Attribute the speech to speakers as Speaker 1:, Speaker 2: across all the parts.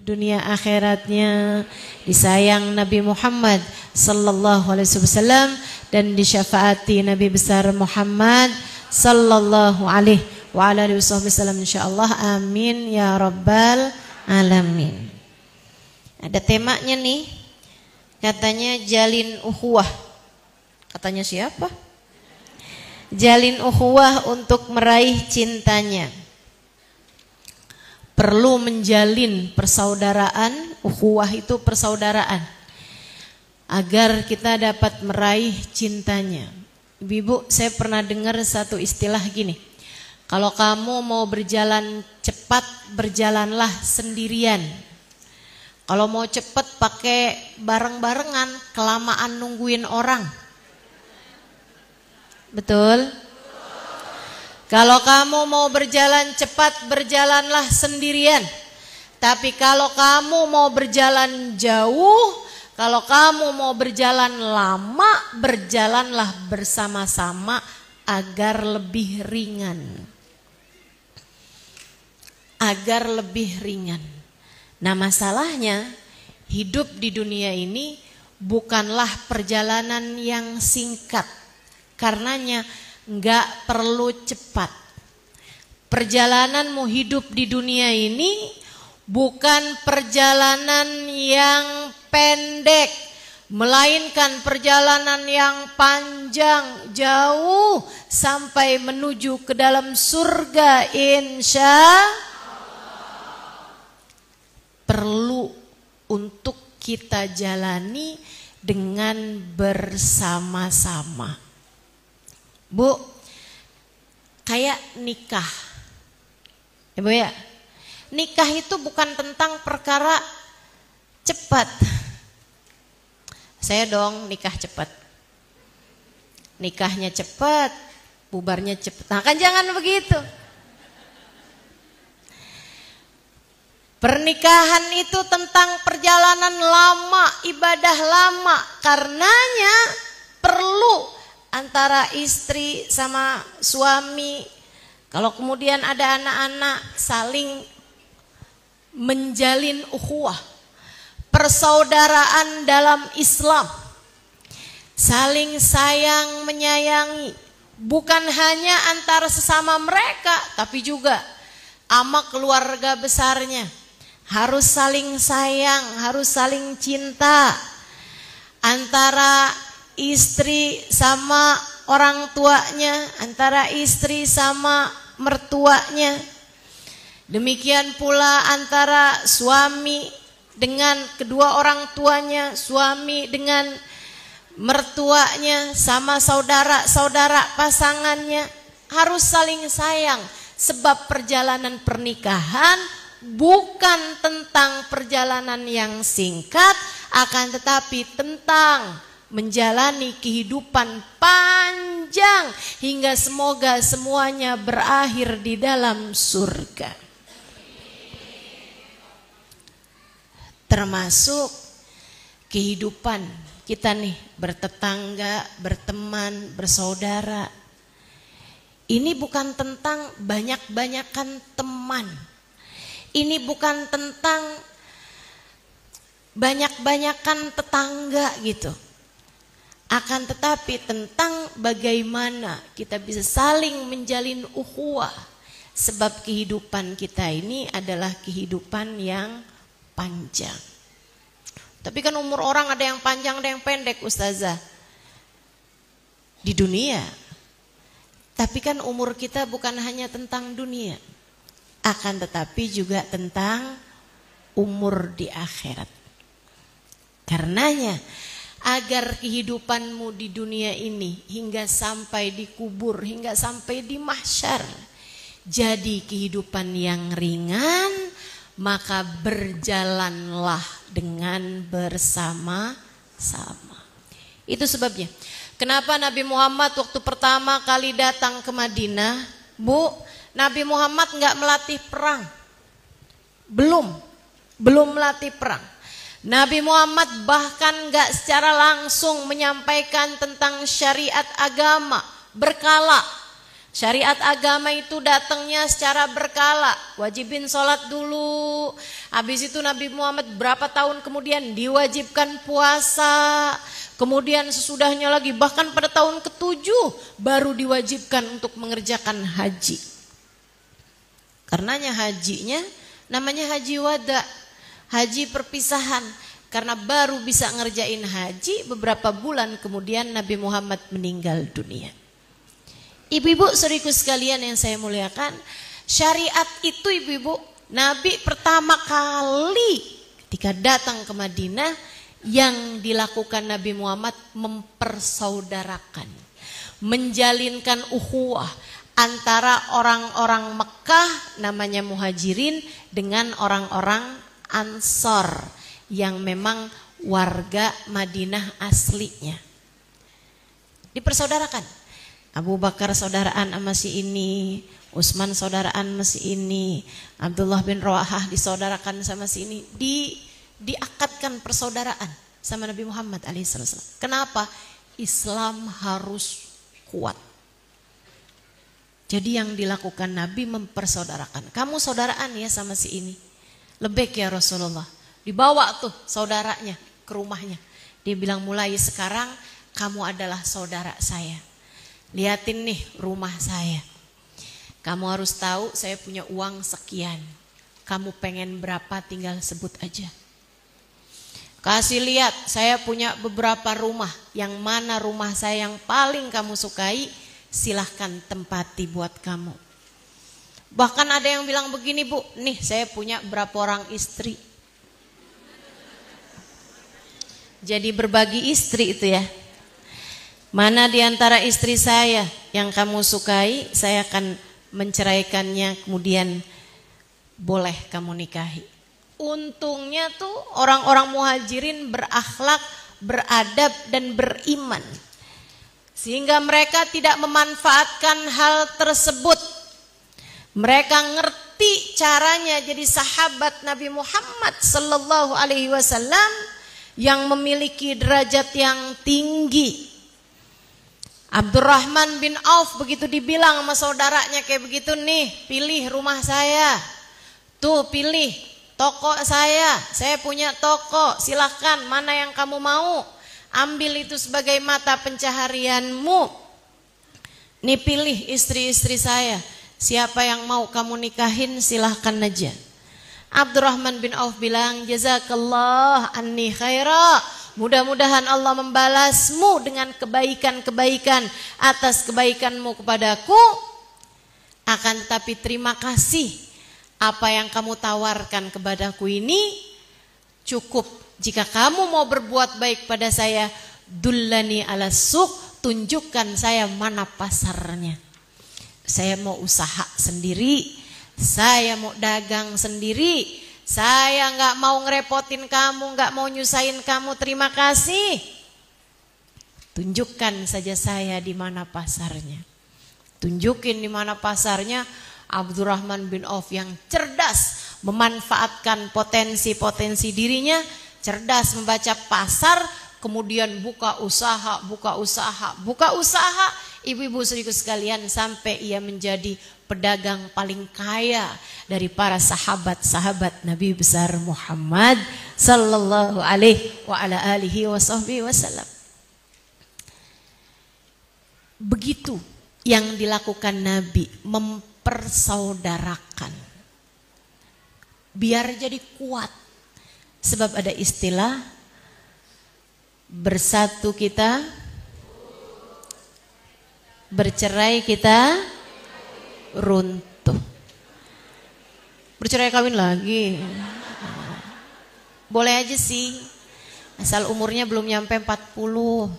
Speaker 1: dunia akhiratnya, disayang Nabi Muhammad sallallahu alaihi wasallam, dan disyafaati Nabi besar Muhammad sallallahu alaihi wasallam insyaallah. Amin ya rabbal alamin. Ada temanya nih, katanya jalin ukhuwah. Katanya siapa? Jalin ukhuwah untuk meraih cintanya. Perlu menjalin persaudaraan, ukhuwah itu persaudaraan, agar kita dapat meraih cintanya. Ibu, saya pernah dengar satu istilah gini, kalau kamu mau berjalan cepat, berjalanlah sendirian. Kalau mau cepat pakai bareng-barengan, kelamaan nungguin orang. Betul? Kalau kamu mau berjalan cepat, berjalanlah sendirian. Tapi kalau kamu mau berjalan jauh, kalau kamu mau berjalan lama, berjalanlah bersama-sama agar lebih ringan. Agar lebih ringan. Nah, masalahnya hidup di dunia ini bukanlah perjalanan yang singkat. Karenanya nggak perlu cepat. Perjalananmu hidup di dunia ini bukan perjalanan yang pendek, melainkan perjalanan yang panjang, jauh, sampai menuju ke dalam surga insya Allah. Perlu untuk kita jalani dengan bersama-sama. Bu, kayak nikah. Ya Bu ya, nikah itu bukan tentang perkara cepat. Saya dong nikah cepat. Nikahnya cepat, bubarnya cepat. Nah kan jangan begitu. Pernikahan itu tentang perjalanan lama, ibadah lama. Karenanya perlu antara istri sama suami, kalau kemudian ada anak-anak, saling menjalin ukhuwah, persaudaraan dalam Islam, saling sayang menyayangi, bukan hanya antara sesama mereka, tapi juga sama keluarga besarnya. Harus saling sayang, harus saling cinta. Antara istri sama orang tuanya, antara istri sama mertuanya. Demikian pula antara suami dengan kedua orang tuanya, suami dengan mertuanya, sama saudara-saudara pasangannya. Harus saling sayang, sebab perjalanan pernikahan bukan tentang perjalanan yang singkat, akan tetapi tentang menjalani kehidupan panjang hingga semoga semuanya berakhir di dalam surga. Termasuk kehidupan kita nih, bertetangga, berteman, bersaudara. Ini bukan tentang banyak-banyakan teman. Ini bukan tentang banyak-banyakan tetangga gitu. Akan tetapi tentang bagaimana kita bisa saling menjalin ukhuwah. Sebab kehidupan kita ini adalah kehidupan yang panjang. Tapi kan umur orang ada yang panjang, ada yang pendek, Ustazah. Di dunia. Tapi kan umur kita bukan hanya tentang dunia. Akan tetapi juga tentang umur di akhirat. Karenanya agar kehidupanmu di dunia ini hingga sampai di kubur, hingga sampai di mahsyar jadi kehidupan yang ringan, maka berjalanlah dengan bersama-sama. Itu sebabnya kenapa Nabi Muhammad waktu pertama kali datang ke Madinah, Bu, Nabi Muhammad nggak melatih perang, belum melatih perang. Nabi Muhammad bahkan gak secara langsung menyampaikan tentang syariat agama, berkala. Syariat agama itu datangnya secara berkala. Wajibin sholat dulu. Habis itu Nabi Muhammad berapa tahun kemudian diwajibkan puasa. Kemudian sesudahnya lagi bahkan pada tahun ke-7 baru diwajibkan untuk mengerjakan haji. Karenanya hajinya namanya haji wada, haji perpisahan. Karena baru bisa ngerjain haji beberapa bulan kemudian Nabi Muhammad meninggal dunia. Ibu-ibu saudariku sekalian yang saya muliakan, syariat itu ibu-ibu, Nabi pertama kali ketika datang ke Madinah yang dilakukan Nabi Muhammad mempersaudarakan, menjalinkan ukhuwah antara orang-orang Mekah namanya Muhajirin dengan orang-orang Ansor yang memang warga Madinah aslinya. Dipersaudarakan. Abu Bakar saudaraan sama si ini, Utsman saudaraan sama si ini, Abdullah bin Rawahah disaudarakan sama si ini, diakatkan persaudaraan sama Nabi Muhammad alaihissalam. Kenapa? Islam harus kuat. Jadi yang dilakukan Nabi mempersaudarakan. Kamu saudaraan ya sama si ini, lebih ya Rasulullah. Dibawa tuh saudaranya ke rumahnya. Dia bilang mulai sekarang kamu adalah saudara saya. Lihatin nih rumah saya. Kamu harus tahu saya punya uang sekian. Kamu pengen berapa tinggal sebut aja. Kasih lihat saya punya beberapa rumah. Yang mana rumah saya yang paling kamu sukai, silahkan tempati buat kamu. Bahkan ada yang bilang begini Bu, nih saya punya berapa orang istri. Jadi berbagi istri itu ya. Mana di antara istri saya yang kamu sukai, saya akan menceraikannya, kemudian boleh kamu nikahi. Untungnya tuh orang-orang Muhajirin berakhlak, beradab dan beriman. Sehingga mereka tidak memanfaatkan hal tersebut. Mereka ngerti caranya jadi sahabat Nabi Muhammad sallallahu alaihi wasallam yang memiliki derajat yang tinggi. Abdurrahman bin Auf begitu dibilang sama saudaranya kayak begitu, nih pilih rumah saya, tuh pilih toko saya punya toko, silahkan mana yang kamu mau, ambil itu sebagai mata pencaharianmu. Nih pilih istri-istri saya, siapa yang mau kamu nikahin silahkan aja. Abdurrahman bin Auf bilang, jazakallah anni khaira. Mudah-mudahan Allah membalasmu dengan kebaikan-kebaikan atas kebaikanmu kepadaku. Akan tetapi terima kasih, apa yang kamu tawarkan kepadaku ini cukup. Jika kamu mau berbuat baik pada saya, dullani ala suq, tunjukkan saya mana pasarnya. Saya mau usaha sendiri, saya mau dagang sendiri. Saya nggak mau ngerepotin kamu, nggak mau nyusahin kamu, terima kasih. Tunjukkan saja saya di mana pasarnya. Tunjukin di mana pasarnya. Abdurrahman bin Auf yang cerdas memanfaatkan potensi-potensi dirinya, cerdas membaca pasar, kemudian buka usaha. Ibu-ibu saudaraku sekalian, sampai ia menjadi pedagang paling kaya dari para sahabat-sahabat Nabi besar Muhammad sallallahu alaihi wa ala alihi wasallam. Begitu yang dilakukan Nabi, mempersaudarakan. Biar jadi kuat. Sebab ada istilah bersatu kita, bercerai kita runtuh. Bercerai kawin lagi. Boleh aja sih, asal umurnya belum nyampe 40.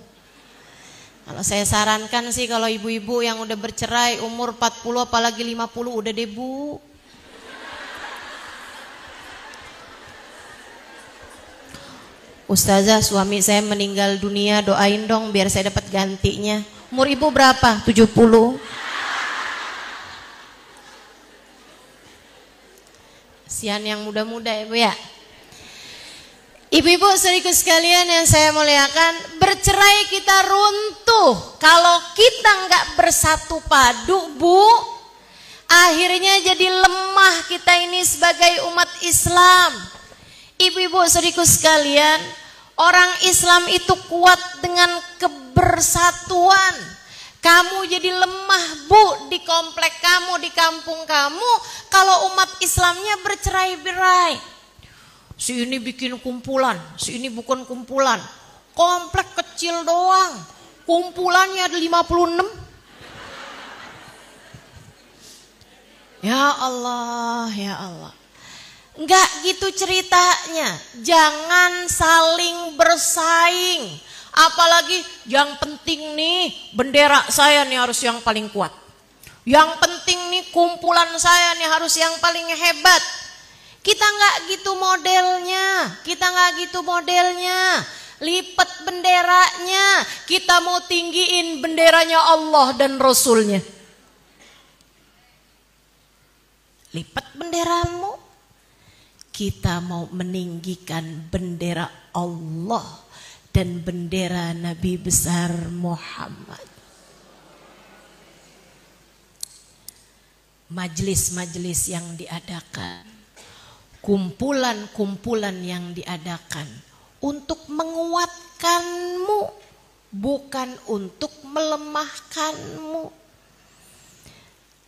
Speaker 1: Kalau saya sarankan sih, kalau ibu-ibu yang udah bercerai umur 40 apalagi 50 udah deh Bu. Ustazah, suami saya meninggal dunia, doain dong biar saya dapat gantinya. Umur ibu berapa? 70. Kasihan yang muda-muda ya Bu ya. Ibu-ibu saudariku sekalian yang saya muliakan, bercerai kita runtuh kalau kita nggak bersatu padu, Bu. Akhirnya jadi lemah kita ini sebagai umat Islam. Ibu-ibu saudariku sekalian, orang Islam itu kuat dengan kebersatuan. Kamu jadi lemah, Bu, di komplek kamu, di kampung kamu, kalau umat Islamnya bercerai-berai. Si ini bikin kumpulan, si ini bukan kumpulan. Komplek kecil doang, kumpulannya ada 56. Ya Allah, ya Allah. Enggak gitu ceritanya. Jangan saling bersaing. Apalagi yang penting nih bendera saya nih harus yang paling kuat. Yang penting nih kumpulan saya nih harus yang paling hebat. Kita nggak gitu modelnya, kita nggak gitu modelnya. Lipat benderanya, kita mau tinggiin benderanya Allah dan Rasulnya. Lipat benderamu, kita mau meninggikan bendera Allah dan bendera Nabi besar Muhammad. Majelis-majelis yang diadakan, kumpulan-kumpulan yang diadakan untuk menguatkanmu, bukan untuk melemahkanmu.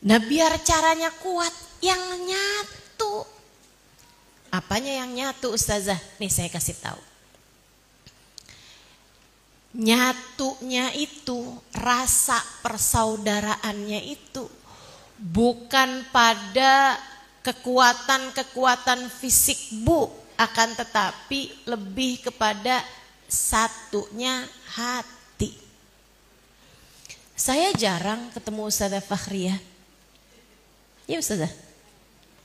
Speaker 1: Nah, biar caranya kuat, yang nyatu. Apanya yang nyatu, Ustazah? Nih saya kasih tahu. Nyatunya itu, rasa persaudaraannya itu bukan pada kekuatan-kekuatan fisik, Bu, akan tetapi lebih kepada satunya hati. Saya jarang ketemu Ustazah Fakhriyah. Ya Ustazah,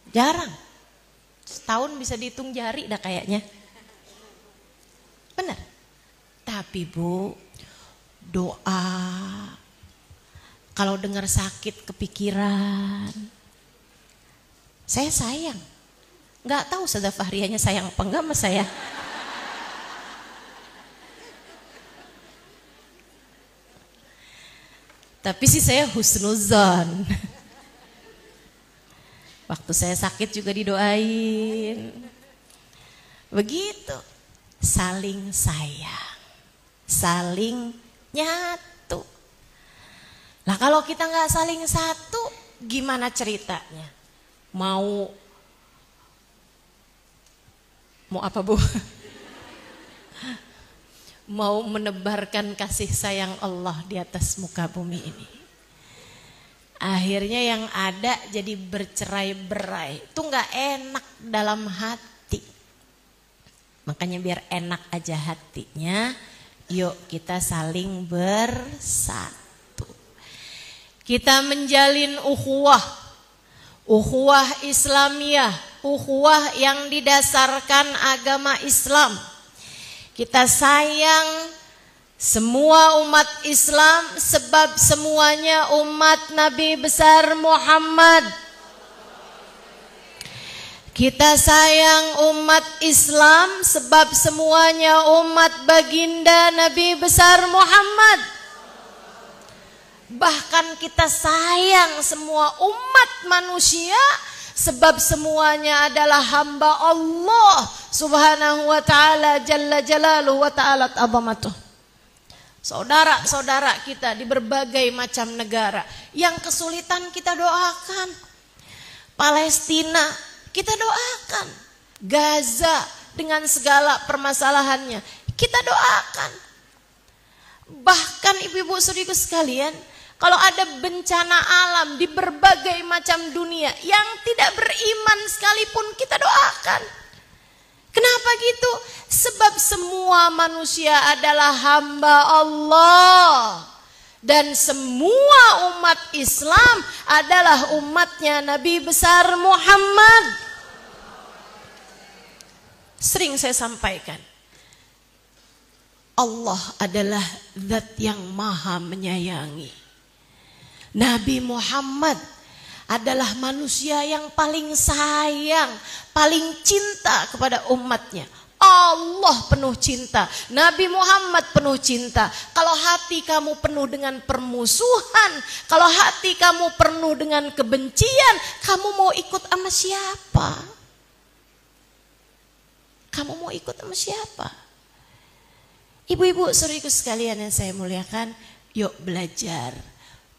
Speaker 1: jarang. Setahun bisa dihitung jari dah kayaknya. Benar. Tapi Bu, doa. Kalau dengar sakit kepikiran, saya sayang. Nggak tahu Ustazah Fakhriyahnya sayang apa enggak sama saya. Tapi sih saya husnuzon. Waktu saya sakit juga didoain. Begitu. Saling sayang. Saling nyatu. Lah kalau kita nggak saling satu, gimana ceritanya? Mau apa, Bu? Mau menebarkan kasih sayang Allah di atas muka bumi ini. Akhirnya yang ada jadi bercerai-berai. Itu nggak enak dalam hati. Makanya biar enak aja hatinya, yuk kita saling bersatu. Kita menjalin ukhuwah. Ukhuwah Islamiyah, ukhuwah yang didasarkan agama Islam. Kita sayang semua umat Islam sebab semuanya umat Nabi besar Muhammad. Kita sayang umat Islam sebab semuanya umat baginda Nabi besar Muhammad. Bahkan kita sayang semua umat manusia sebab semuanya adalah hamba Allah subhanahu wa ta'ala jalla jalaluhu wa ta'alat azamatuh. Saudara-saudara kita di berbagai macam negara yang kesulitan kita doakan. Palestina kita doakan. Gaza dengan segala permasalahannya kita doakan. Bahkan ibu-ibu saudariku sekalian, kalau ada bencana alam di berbagai macam dunia yang tidak beriman sekalipun kita doakan. Kenapa gitu? Sebab semua manusia adalah hamba Allah. Dan semua umat Islam adalah umatnya Nabi besar Muhammad. Sering saya sampaikan, Allah adalah zat yang maha menyayangi. Nabi Muhammad adalah manusia yang paling sayang, paling cinta kepada umatnya. Allah penuh cinta, Nabi Muhammad penuh cinta. Kalau hati kamu penuh dengan permusuhan, kalau hati kamu penuh dengan kebencian, kamu mau ikut sama siapa? Kamu mau ikut sama siapa? Ibu-ibu saudariku sekalian yang saya muliakan, yuk belajar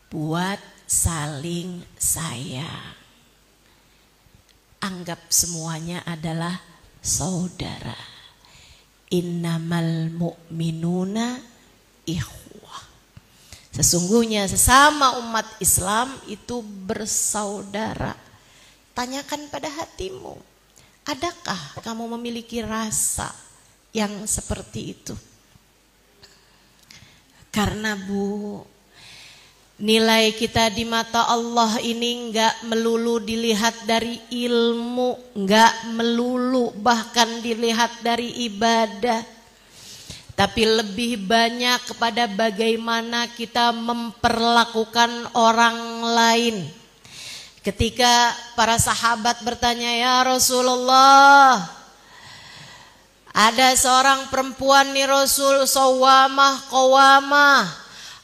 Speaker 1: buat saling sayang. Anggap semuanya adalah saudara. Innamal mu'minuna ikhwah. Sesungguhnya sesama umat Islam itu bersaudara. Tanyakan pada hatimu, adakah kamu memiliki rasa yang seperti itu? Karena Bu, nilai kita di mata Allah ini enggak melulu dilihat dari ilmu, enggak melulu bahkan dilihat dari ibadah, tapi lebih banyak kepada bagaimana kita memperlakukan orang lain. Ketika para sahabat bertanya, ya Rasulullah, ada seorang perempuan nih Rasul, sawamah qawamah,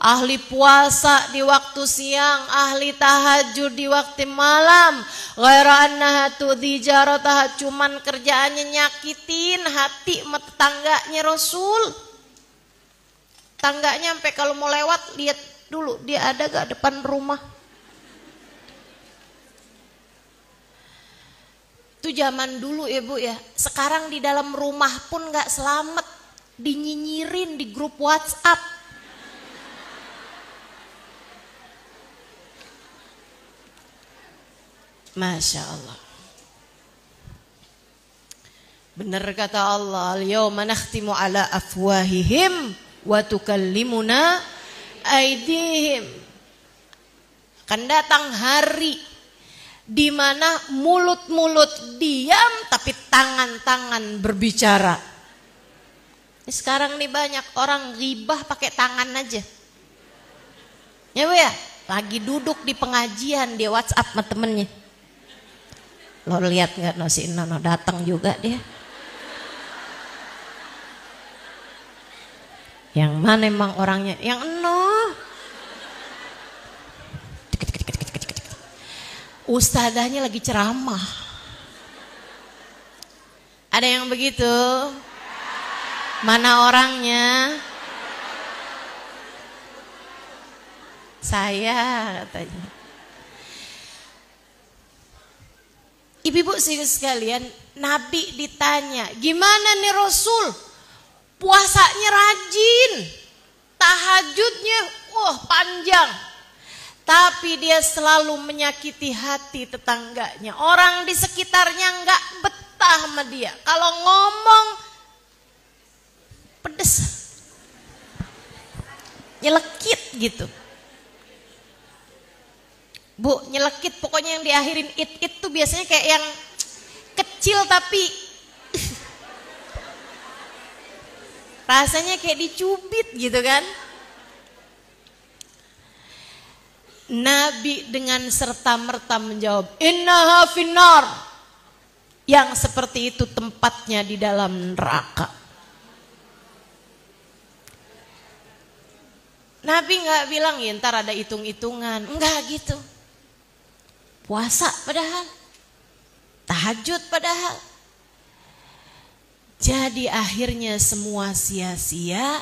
Speaker 1: ahli puasa di waktu siang, ahli tahajud di waktu malam. Ghaira annaha tudhi jarataha, cuman kerjaannya nyakitin hati tetangganya Rasul. Tangganya sampai kalau mau lewat lihat dulu dia ada gak depan rumah. Itu zaman dulu ya Bu ya. Sekarang di dalam rumah pun gak selamat, dinyinyirin di grup WhatsApp. Masya Allah. Benar kata Allah, al-yawma nakhtimu ala afwahihim wa tukallimuna aydihim. Akan datang hari di mana mulut-mulut diam tapi tangan-tangan berbicara. Sekarang nih banyak orang ghibah pakai tangan aja. Ya Bu ya, lagi duduk di pengajian dia WhatsApp sama temennya. Lo lihat nggak si Nono datang juga dia. Yang mana emang orangnya? Yang ustadzahnya lagi ceramah. Ada yang begitu? Mana orangnya? Saya katanya. Ibu-ibu sekalian, Nabi ditanya, gimana nih Rasul? Puasanya rajin, tahajudnya panjang, tapi dia selalu menyakiti hati tetangganya. Orang di sekitarnya nggak betah sama dia. Kalau ngomong pedes, nyelekit gitu. Bu, nyelekit pokoknya yang diakhirin it tuh biasanya kayak yang kecil tapi rasanya kayak dicubit gitu kan. Nabi dengan serta-merta menjawab, innaha finnar. Yang seperti itu tempatnya di dalam neraka. Nabi nggak bilang ya ntar ada hitung-hitungan, enggak gitu. Puasa padahal, tahajud padahal. Jadi akhirnya semua sia-sia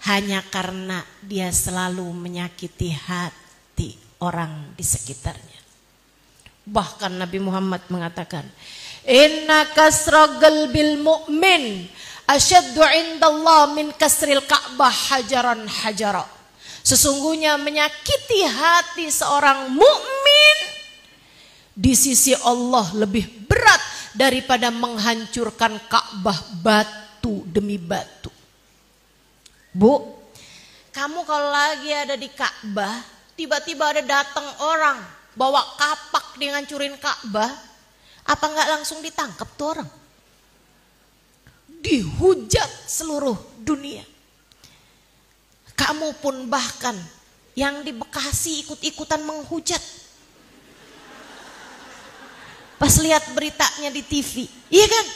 Speaker 1: hanya karena dia selalu menyakiti hati orang di sekitarnya. Bahkan Nabi Muhammad mengatakan, inna kasragal bil mu'min asyaddu indallah min kasril ka'bah hajaran hajara. Sesungguhnya menyakiti hati seorang mukmin di sisi Allah lebih berat daripada menghancurkan Ka'bah batu demi batu. Bu, kamu kalau lagi ada di Ka'bah, tiba-tiba ada datang orang bawa kapak dia ngancurin Ka'bah, apa nggak langsung ditangkap tuh orang? Dihujat seluruh dunia. Kamu pun bahkan yang di Bekasi ikut-ikutan menghujat. Pas lihat beritanya di TV, iya kan?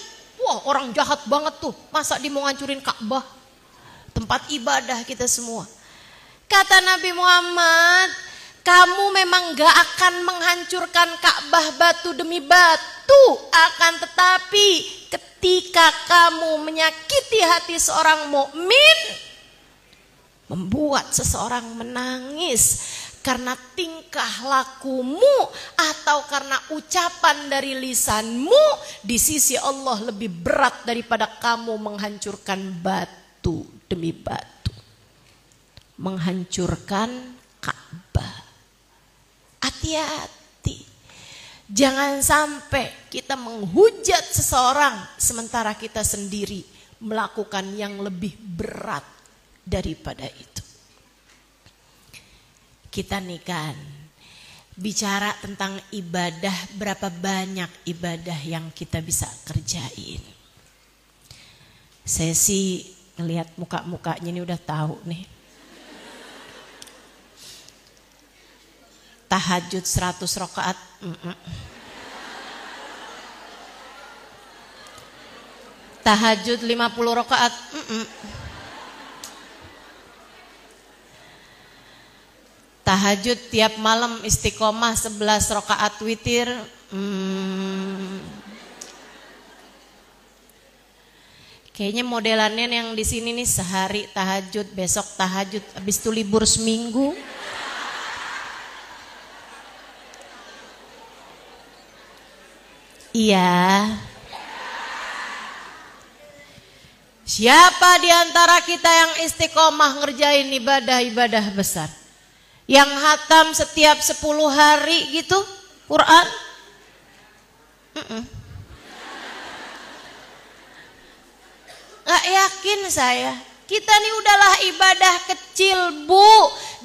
Speaker 1: Wah, orang jahat banget tuh. Masa dia mau ngancurin Ka'bah? Tempat ibadah kita semua. Kata Nabi Muhammad, kamu memang gak akan menghancurkan Ka'bah batu demi batu. Akan tetapi ketika kamu menyakiti hati seorang mukmin, membuat seseorang menangis karena tingkah lakumu atau karena ucapan dari lisanmu, di sisi Allah lebih berat daripada kamu menghancurkan batu demi batu, menghancurkan Ka'bah. Hati-hati, jangan sampai kita menghujat seseorang sementara kita sendiri melakukan yang lebih berat daripada itu. Kita nih kan bicara tentang ibadah, berapa banyak ibadah yang kita bisa kerjain. Saya sih ngelihat muka-mukanya ini udah tahu nih. Tahajud 100 rakaat. Tahajud 50 rakaat. Tahajud tiap malam istiqomah 11 rakaat witir. Kayaknya modelannya yang di sini nih sehari tahajud, besok tahajud, habis itu libur seminggu. Iya. Siapa di antara kita yang istiqomah ngerjain ibadah-ibadah besar? Yang hatam setiap 10 hari gitu Quran? Gak yakin saya. Kita nih udahlah ibadah kecil, Bu.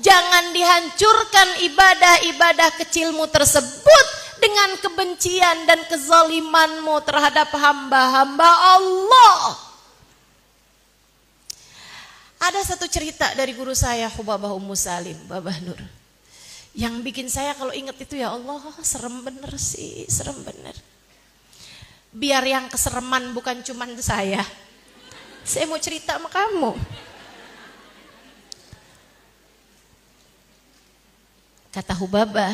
Speaker 1: Jangan dihancurkan ibadah-ibadah kecilmu tersebut dengan kebencian dan kezalimanmu terhadap hamba-hamba Allah. Ada satu cerita dari guru saya, Hubabah Ummu Salim, Babah Nur, yang bikin saya kalau ingat itu, ya Allah, serem bener sih, serem bener. Biar yang kesereman bukan cuman saya mau cerita sama kamu. Kata Hubabah,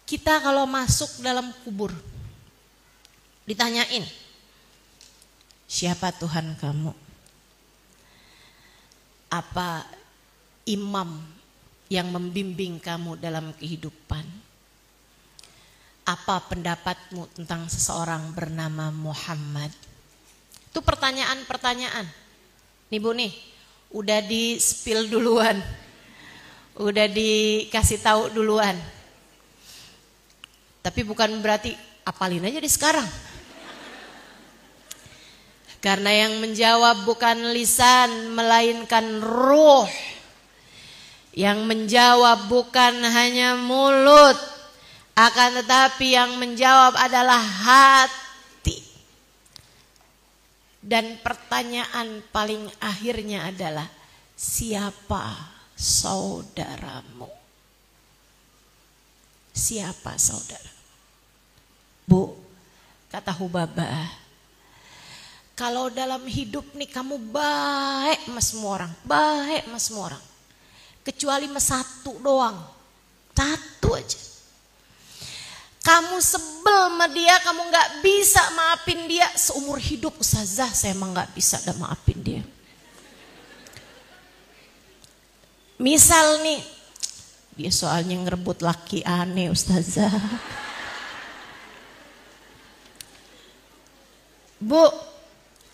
Speaker 1: kita kalau masuk dalam kubur ditanyain, siapa Tuhan kamu? Apa imam yang membimbing kamu dalam kehidupan? Apa pendapatmu tentang seseorang bernama Muhammad? Itu pertanyaan-pertanyaan. Nih Bu nih, udah di spill duluan. Udah dikasih tahu duluan. Tapi bukan berarti apalin aja di sekarang. Karena yang menjawab bukan lisan melainkan ruh. Yang menjawab bukan hanya mulut, akan tetapi yang menjawab adalah hati. Dan pertanyaan paling akhirnya adalah, siapa saudaramu? Siapa saudara? Bu, kata Hubabah, kalau dalam hidup nih kamu baik sama semua orang, baik sama semua orang, kecuali sama satu doang, satu aja. Kamu sebel sama dia, kamu gak bisa maafin dia seumur hidup. Ustazah, saya emang gak bisa dah maafin dia. Misal nih, dia soalnya ngerebut laki aneh Ustazah. Bu,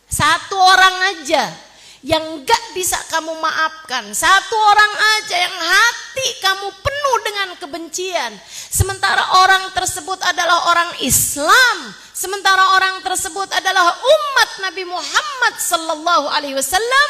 Speaker 1: satu orang aja yang gak bisa kamu maafkan, satu orang aja yang hati kamu penuh dengan kebencian, sementara orang tersebut adalah orang Islam, sementara orang tersebut adalah umat Nabi Muhammad sallallahu alaihi wasallam.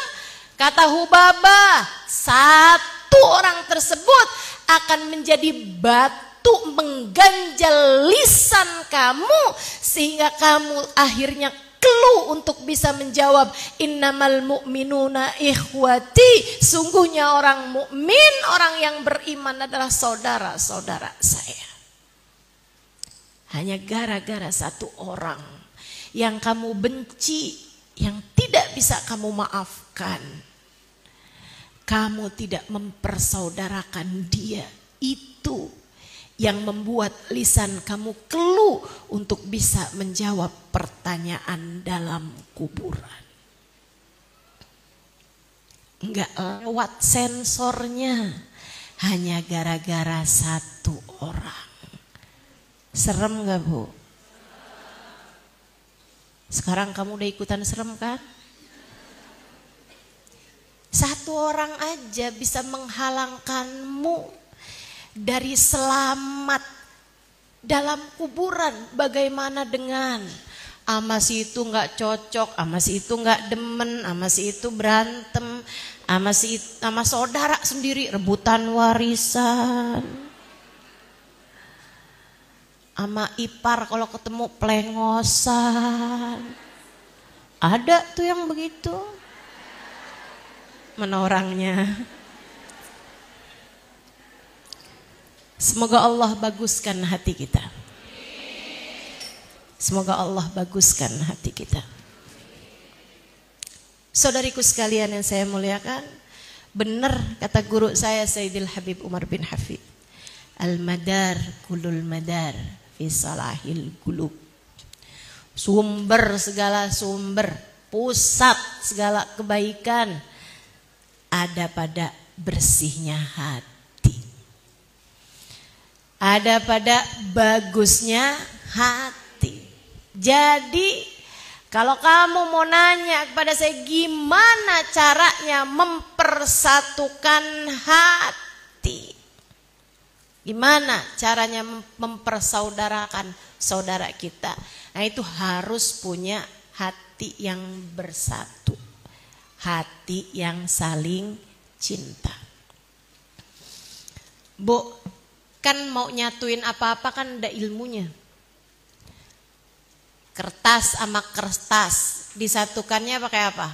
Speaker 1: Kata Hubabah, satu orang tersebut akan menjadi batu mengganjal lisan kamu, sehingga kamu akhirnya keluh untuk bisa menjawab, innamal mu'minuna ikhwati, sungguhnya orang mukmin, orang yang beriman adalah saudara-saudara saya. Hanya gara-gara satu orang yang kamu benci, yang tidak bisa kamu maafkan, kamu tidak mempersaudarakan dia. Itu yang membuat lisan kamu keluh untuk bisa menjawab pertanyaan dalam kuburan. Enggak lewat sensornya, hanya gara-gara satu orang. Serem gak, Bu? Sekarang kamu udah ikutan serem kan? Satu orang aja bisa menghalangkanmu dari selamat dalam kuburan. Bagaimana dengan ama si itu nggak cocok, ama si itu nggak demen, ama si itu berantem, ama saudara sendiri rebutan warisan, ama ipar kalau ketemu plengosan. Ada tuh yang begitu. Mana orangnya? Semoga Allah baguskan hati kita. Semoga Allah baguskan hati kita. Saudariku sekalian yang saya muliakan, benar kata guru saya Sayyidil Habib Umar bin Hafid, al-madar kulul madar fi salahil qulub. Sumber segala sumber, pusat segala kebaikan ada pada bersihnya hati. Ada pada bagusnya hati. Jadi kalau kamu mau nanya kepada saya gimana caranya mempersatukan hati, gimana caranya mempersaudarakan saudara kita, nah itu harus punya hati yang bersatu, hati yang saling cinta. Bu, kan mau nyatuin apa-apa kan ada ilmunya. Kertas sama kertas disatukannya pakai apa?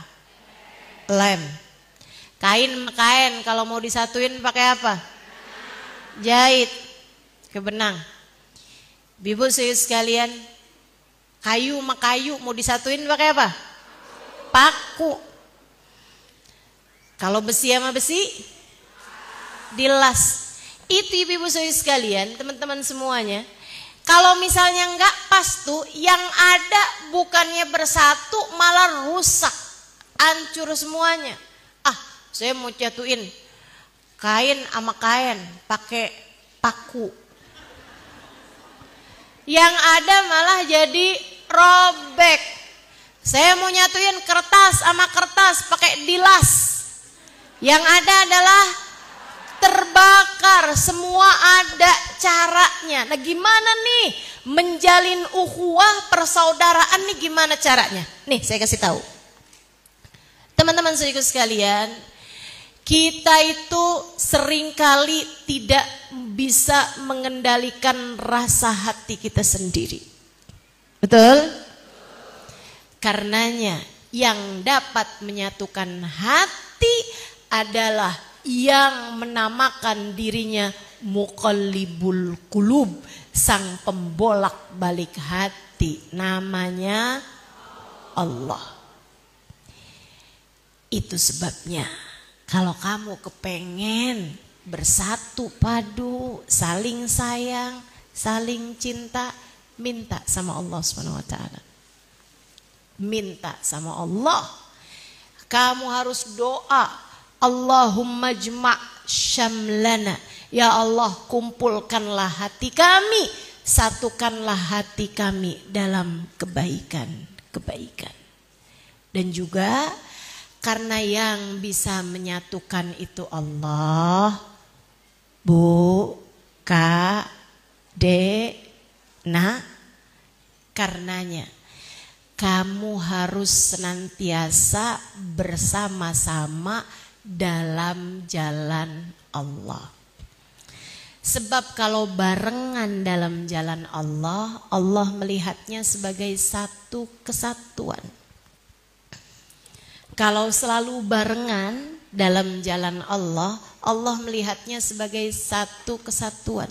Speaker 1: Lem. Kain sama kain kalau mau disatuin pakai apa? Jahit ke benang. Ibu sekalian, kayu sama kayu mau disatuin pakai apa? Paku. Kalau besi sama besi dilas. Itu ibu sekalian, teman-teman semuanya. Kalau misalnya enggak pas tuh, yang ada bukannya bersatu malah rusak, hancur semuanya. Ah, saya mau jatuhin kain sama kain pakai paku. Yang ada malah jadi robek. Saya mau nyatuin kertas sama kertas pakai dilas. Yang ada adalah terbakar, semua ada caranya. Nah gimana nih menjalin ukhuwah persaudaraan nih gimana caranya? Nih saya kasih tahu. Teman-teman saudaraku sekalian, kita itu seringkali tidak bisa mengendalikan rasa hati kita sendiri. Betul? Karenanya yang dapat menyatukan hati adalah yang menamakan dirinya Muqallibul Qulub, sang pembolak balik hati, namanya Allah. Itu sebabnya kalau kamu kepengen bersatu padu, saling sayang, saling cinta, minta sama Allah SWT. Minta sama Allah. Kamu harus doa, Allahumma jma' syamlana. Ya Allah, kumpulkanlah hati kami, satukanlah hati kami dalam kebaikan-kebaikan. Dan juga karena yang bisa menyatukan itu Allah, Bu, Kak, Dek, Nak, karenanya kamu harus senantiasa bersama-sama dalam jalan Allah. Sebab kalau barengan dalam jalan Allah, Allah melihatnya sebagai satu kesatuan. Kalau selalu barengan dalam jalan Allah, Allah melihatnya sebagai satu kesatuan.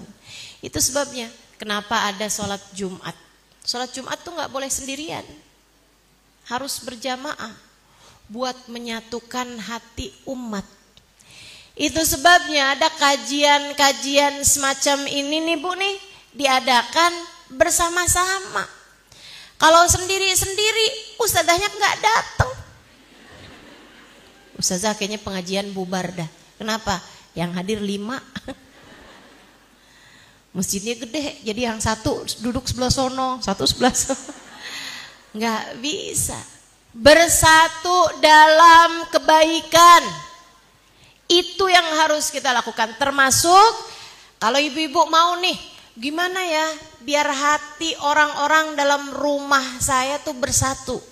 Speaker 1: Itu sebabnya kenapa ada sholat Jumat. Sholat Jumat tuh gak boleh sendirian. harus berjamaah buat menyatukan hati umat. Itu sebabnya ada kajian-kajian semacam ini nih Bu nih diadakan bersama-sama. Kalau sendiri-sendiri ustazahnya nggak datang. Ustazah kayaknya pengajian bubar dah. Kenapa? Yang hadir 5. Masjidnya gede, jadi yang satu duduk sebelah sono, satu sebelah sono. Nggak bisa. Bersatu dalam kebaikan. Itu yang harus kita lakukan. Termasuk kalau ibu-ibu mau nih, gimana ya biar hati orang-orang dalam rumah saya tuh bersatu.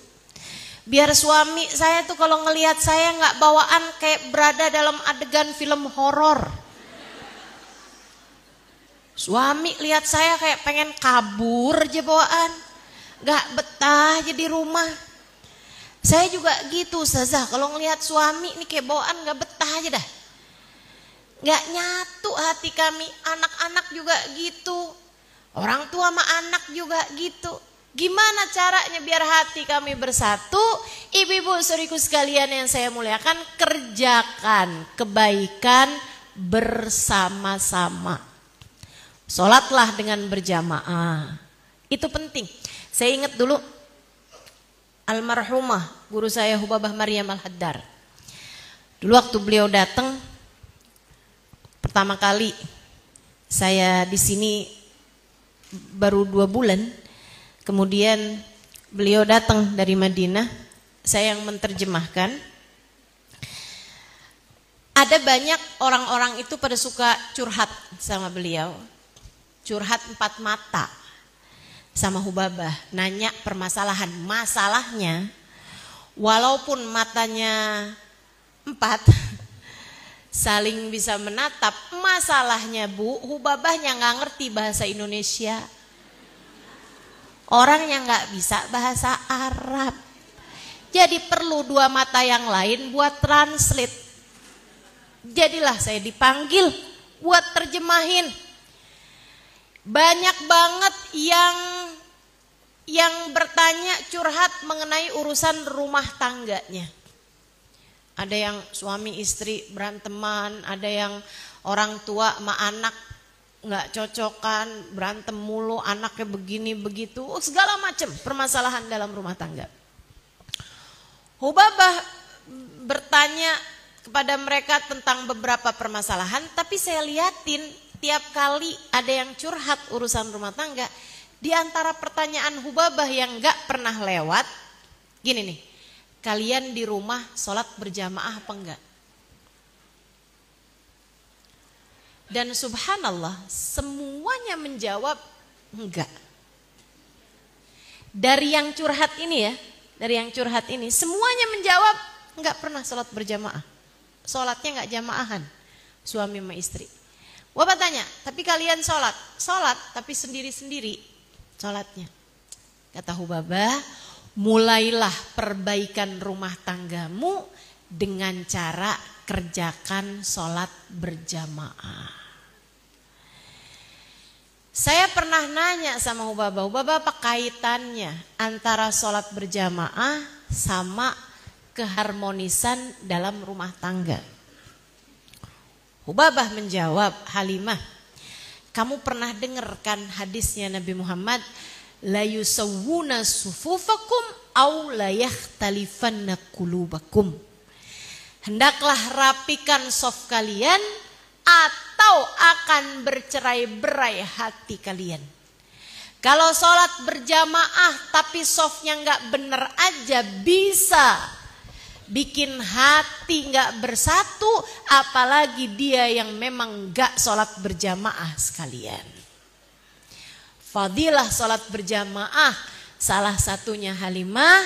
Speaker 1: Biar suami saya tuh kalau ngelihat saya nggak bawaan kayak berada dalam adegan film horor. Suami lihat saya kayak pengen kabur aja bawaan. Nggak betah aja di rumah. Saya juga gitu Ustazah. Kalau ngelihat suami ini kayak bawaan nggak betah aja dah. Nggak nyatu hati kami. Anak-anak juga gitu. Orang tua sama anak juga gitu. Gimana caranya biar hati kami bersatu? Ibu-ibu saudariku sekalian yang saya muliakan, kerjakan kebaikan bersama-sama. Sholatlah dengan berjamaah. Itu penting. Saya ingat dulu almarhumah guru saya Hubabah Maryam Al-Haddar. Dulu waktu beliau datang pertama kali, saya di sini baru 2 bulan. Kemudian beliau datang dari Madinah, saya yang menerjemahkan. Ada banyak orang-orang itu pada suka curhat sama beliau. Curhat 4 mata sama Hubabah, nanya permasalahan. Masalahnya walaupun matanya 4 saling bisa menatap, masalahnya Bu, Hubabahnya nggak ngerti bahasa Indonesia. Orang yang nggak bisa bahasa Arab, jadi perlu 2 mata yang lain buat translate. Jadilah saya dipanggil buat terjemahin. Banyak banget yang bertanya curhat mengenai urusan rumah tangganya. Ada yang suami istri beranteman, ada yang orang tua sama anak nggak cocokan, berantem mulu, anaknya begini begitu, segala macam permasalahan dalam rumah tangga. Hubabah bertanya kepada mereka tentang beberapa permasalahan, tapi saya liatin tiap kali ada yang curhat urusan rumah tangga, di antara pertanyaan Hubabah yang nggak pernah lewat, gini nih, kalian di rumah sholat berjamaah apa enggak? Dan subhanallah semuanya menjawab enggak. Dari yang curhat ini ya, dari yang curhat ini semuanya menjawab enggak pernah sholat berjamaah. Sholatnya enggak jamaahan, suami sama istri. Bapak tanya, tapi kalian sholat? Sholat tapi sendiri-sendiri sholatnya. Kata Hubabah, mulailah perbaikan rumah tanggamu dengan cara kerjakan sholat berjamaah. Saya pernah nanya sama Hubabah, apa kaitannya antara sholat berjamaah sama keharmonisan dalam rumah tangga? Hubabah menjawab, Halimah, kamu pernah dengarkan hadisnya Nabi Muhammad, la yusawwuna sufufakum aw la yakhtalifanna qulubakum. Hendaklah rapikan saf kalian atau akan bercerai-berai hati kalian. Kalau sholat berjamaah tapi safnya nggak bener aja bisa bikin hati nggak bersatu, apalagi dia yang memang nggak sholat berjamaah sekalian. Fadilah sholat berjamaah salah satunya Halimah,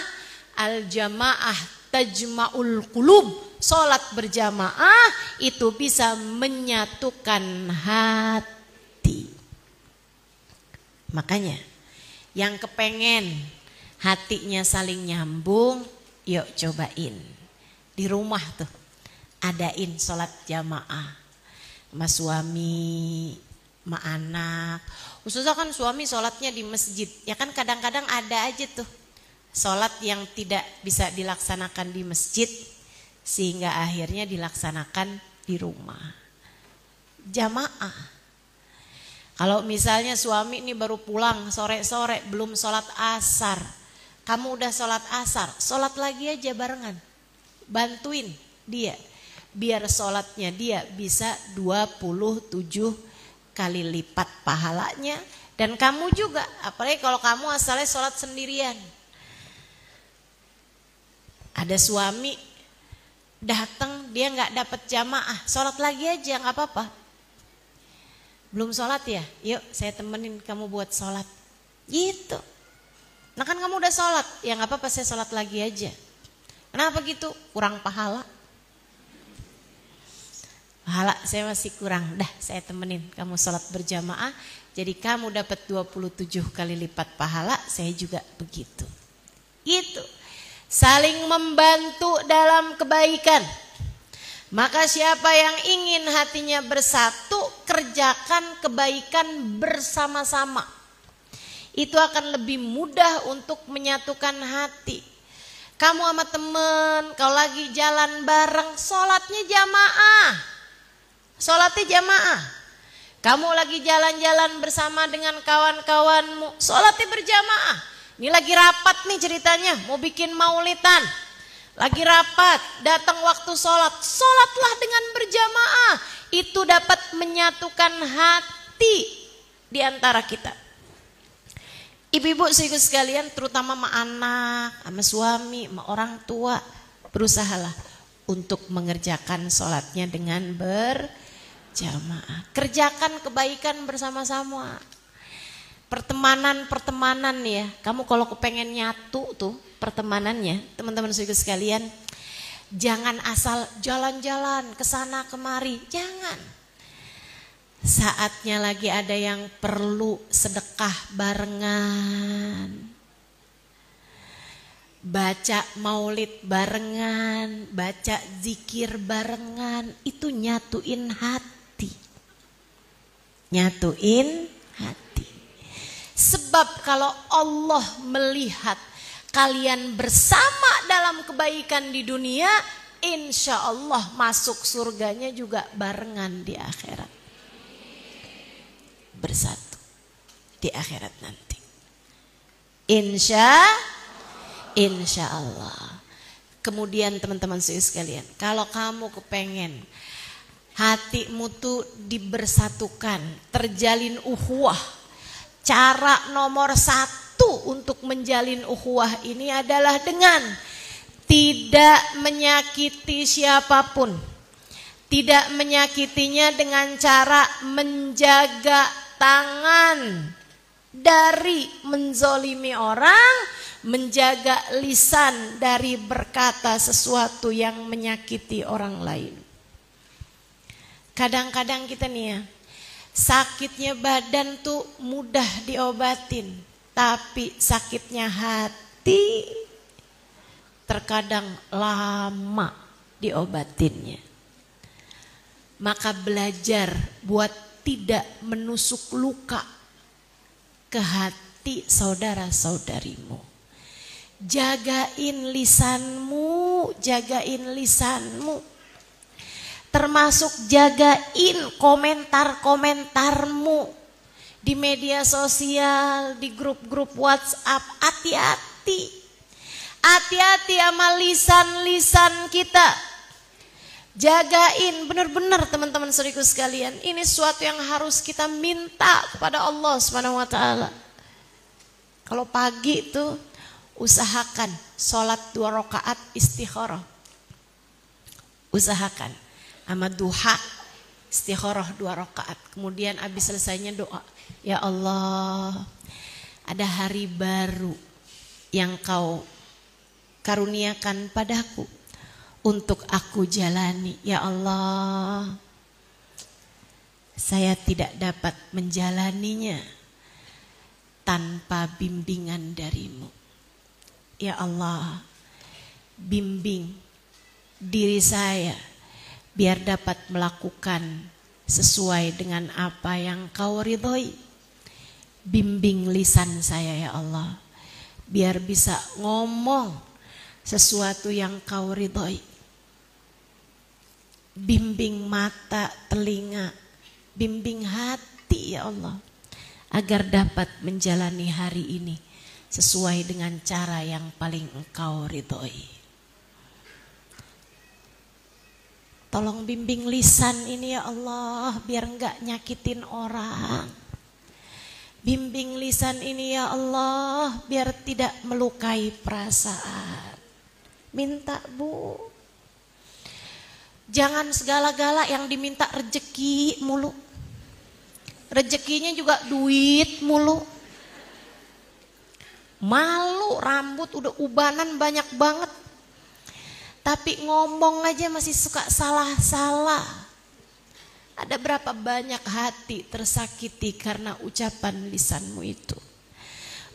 Speaker 1: al-jamaah tajma'ul qulub. Sholat berjamaah itu bisa menyatukan hati. Makanya yang kepengen hatinya saling nyambung, yuk cobain. Di rumah tuh adain sholat jamaah sama suami, sama anak. Khususnya kan suami sholatnya di masjid. Ya kan kadang-kadang ada aja tuh sholat yang tidak bisa dilaksanakan di masjid sehingga akhirnya dilaksanakan di rumah. Jamaah. Kalau misalnya suami ini baru pulang sore-sore belum sholat asar, kamu udah sholat asar, sholat lagi aja barengan, bantuin dia biar sholatnya dia bisa 27 kali lipat pahalanya. Dan kamu juga, apalagi kalau kamu asalnya sholat sendirian. Ada suami datang dia nggak dapat jamaah, sholat lagi aja nggak apa-apa. Belum sholat ya, yuk saya temenin kamu buat sholat. Gitu. Nah kan kamu udah sholat, ya nggak apa-apa saya sholat lagi aja. Kenapa gitu? Kurang pahala. Pahala saya masih kurang, dah saya temenin kamu sholat berjamaah. Jadi kamu dapat 27 kali lipat pahala, saya juga begitu. Gitu. Saling membantu dalam kebaikan. Maka siapa yang ingin hatinya bersatu, kerjakan kebaikan bersama-sama. Itu akan lebih mudah untuk menyatukan hati. Kamu sama temen, kalau lagi jalan bareng, sholatnya jamaah. Sholatnya jamaah. Kamu lagi jalan-jalan bersama dengan kawan-kawanmu, sholatnya berjamaah. Ini lagi rapat nih ceritanya, mau bikin maulidan. Lagi rapat, datang waktu sholat, sholatlah dengan berjamaah. Itu dapat menyatukan hati di antara kita. Ibu-ibu saudara sekalian, terutama sama anak, sama suami, sama orang tua, berusahalah untuk mengerjakan sholatnya dengan berjamaah. Kerjakan kebaikan bersama-sama. Pertemanan ya, kamu kalau kepengen nyatu tuh pertemanannya, teman-teman saudara sekalian, jangan asal jalan-jalan kesana kemari, jangan. Saatnya lagi ada yang perlu sedekah barengan, baca maulid barengan, baca zikir barengan, itu nyatuin hati. Nyatuin hati. Sebab kalau Allah melihat kalian bersama dalam kebaikan di dunia, insya Allah masuk surganya juga barengan di akhirat. Bersatu di akhirat nanti. Insya Allah. Kemudian teman-teman sekalian, kalau kamu kepengen hatimu tuh dibersatukan, terjalin ukhuwah, cara nomor 1 untuk menjalin ukhuwah ini adalah dengan tidak menyakiti siapapun. Tidak menyakitinya dengan cara menjaga tangan dari menzolimi orang, menjaga lisan dari berkata sesuatu yang menyakiti orang lain. Kadang-kadang kita nih ya, sakitnya badan tuh mudah diobatin, tapi sakitnya hati terkadang lama diobatinnya. Maka belajar buat tidak menusuk luka ke hati saudara-saudarimu. Jagain lisanmu, termasuk jagain komentar-komentarmu di media sosial, di grup-grup WhatsApp. Hati-hati sama lisan-lisan kita. Jagain benar-benar teman-teman saudaraku sekalian. Ini sesuatu yang harus kita minta kepada Allah Subhanahu wa taala. Kalau pagi itu usahakan sholat 2 rakaat istikharah. Usahakan. Sama duha istikharah 2 rakaat. Kemudian habis selesainya doa, ya Allah, ada hari baru yang Kau karuniakan padaku untuk aku jalani. Ya Allah, saya tidak dapat menjalaninya tanpa bimbingan darimu. Ya Allah, bimbing diri saya biar dapat melakukan sesuai dengan apa yang Kau ridhoi. Bimbing lisan saya ya Allah, biar bisa ngomong sesuatu yang kau ridhoi. Bimbing mata, telinga, bimbing hati ya Allah, agar dapat menjalani hari ini sesuai dengan cara yang paling Engkau ridhoi. Tolong bimbing lisan ini ya Allah, biar enggak nyakitin orang. Bimbing lisan ini ya Allah, biar tidak melukai perasaan. Minta Bu. Jangan segala-gala yang diminta rejeki mulu. Rejekinya juga duit mulu. Malu, rambut udah ubanan banyak banget. Tapi ngomong aja masih suka salah-salah. Ada berapa banyak hati tersakiti karena ucapan lisanmu itu.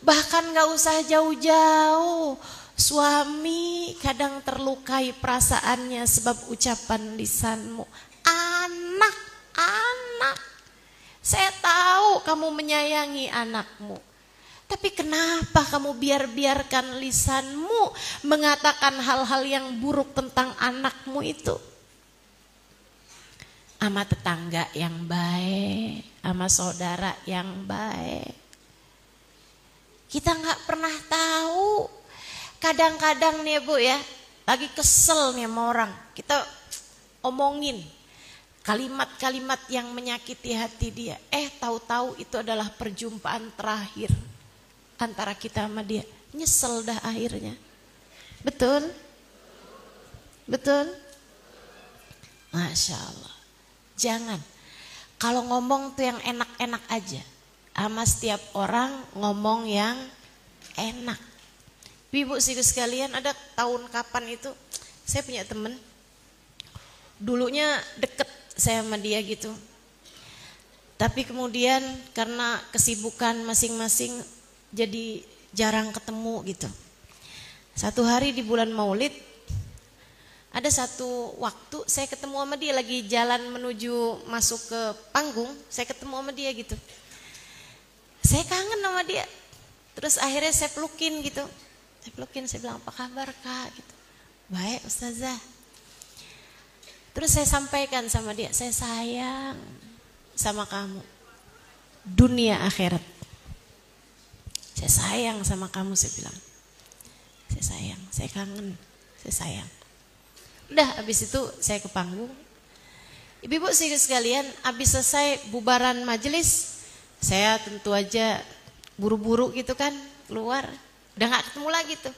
Speaker 1: Bahkan gak usah jauh-jauh. Suami kadang terlukai perasaannya sebab ucapan lisanmu. Anak. Saya tahu kamu menyayangi anakmu. Tapi kenapa kamu biarkan lisanmu mengatakan hal-hal yang buruk tentang anakmu itu? Sama tetangga yang baik, sama saudara yang baik. Kita gak pernah tahu. Kadang-kadang nih Bu ya, lagi kesel nih sama orang. Kita omongin kalimat-kalimat yang menyakiti hati dia. Tahu-tahu itu adalah perjumpaan terakhir antara kita sama dia. Nyesel dah akhirnya. Betul? Betul? Masya Allah. Jangan. Kalau ngomong tuh yang enak-enak aja. Sama setiap orang ngomong yang enak. Ibu sekalian, ada tahun kapan itu saya punya temen. Dulunya deket saya sama dia gitu. Tapi kemudian karena kesibukan masing-masing jadi jarang ketemu gitu. Satu hari di bulan Maulid, ada satu waktu saya ketemu sama dia lagi jalan menuju masuk ke panggung, saya ketemu sama dia gitu. Saya kangen sama dia. Terus akhirnya saya pelukin gitu. Saya bilang, apa kabar Kak? Gitu. Baik Ustazah. Terus saya sampaikan sama dia, saya sayang sama kamu. Dunia akhirat. Saya sayang sama kamu, saya bilang. Saya sayang, saya kangen, saya sayang. Udah habis itu saya ke panggung. Ibu-ibu sekalian, habis selesai bubaran majelis, saya tentu aja buru-buru gitu kan, keluar. Udah gak ketemu lagi tuh.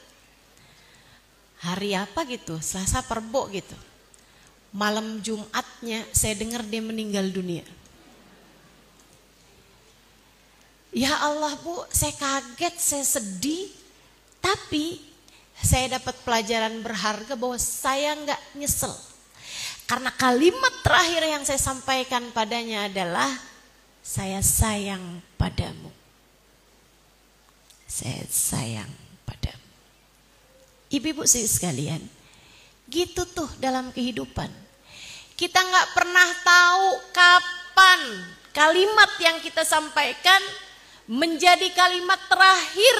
Speaker 1: Hari apa gitu, Selasa Perbo gitu. Malam Jumatnya saya dengar dia meninggal dunia. Ya Allah Bu, saya kaget, saya sedih. Tapi saya dapat pelajaran berharga bahwa saya gak nyesel. Karena kalimat terakhir yang saya sampaikan padanya adalah, saya sayang padamu. Saya sayang padamu. Ibu-ibu sekalian, gitu tuh dalam kehidupan. Kita gak pernah tahu kapan kalimat yang kita sampaikan menjadi kalimat terakhir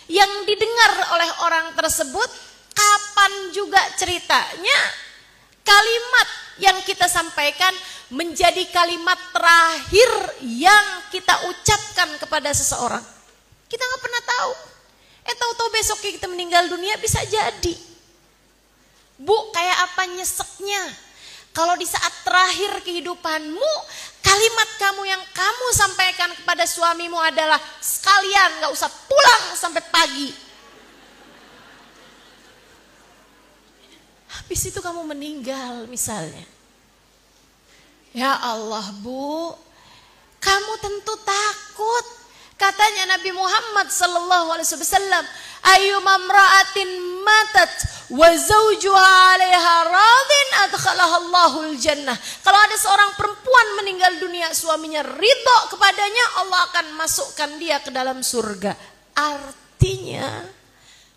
Speaker 1: yang didengar oleh orang tersebut. Kapan juga ceritanya kalimat yang kita sampaikan menjadi kalimat terakhir yang kita ucapkan kepada seseorang. Kita gak pernah tahu. Tahu-tahu besoknya kita meninggal dunia, bisa jadi. Bu, kayak apa nyeseknya kalau di saat terakhir kehidupanmu, kalimat kamu yang kamu sampaikan kepada suamimu adalah, sekalian gak usah pulang sampai pagi. Habis itu kamu meninggal misalnya. Ya Allah Bu, kamu tentu takut. Katanya Nabi Muhammad sallallahu alaihi wasallam, ayyuma imra'atin matat wa zawjuha 'alaiha radin adkhalaha Allahul jannah. Kalau ada seorang perempuan meninggal dunia, suaminya ridho kepadanya, Allah akan masukkan dia ke dalam surga. Artinya,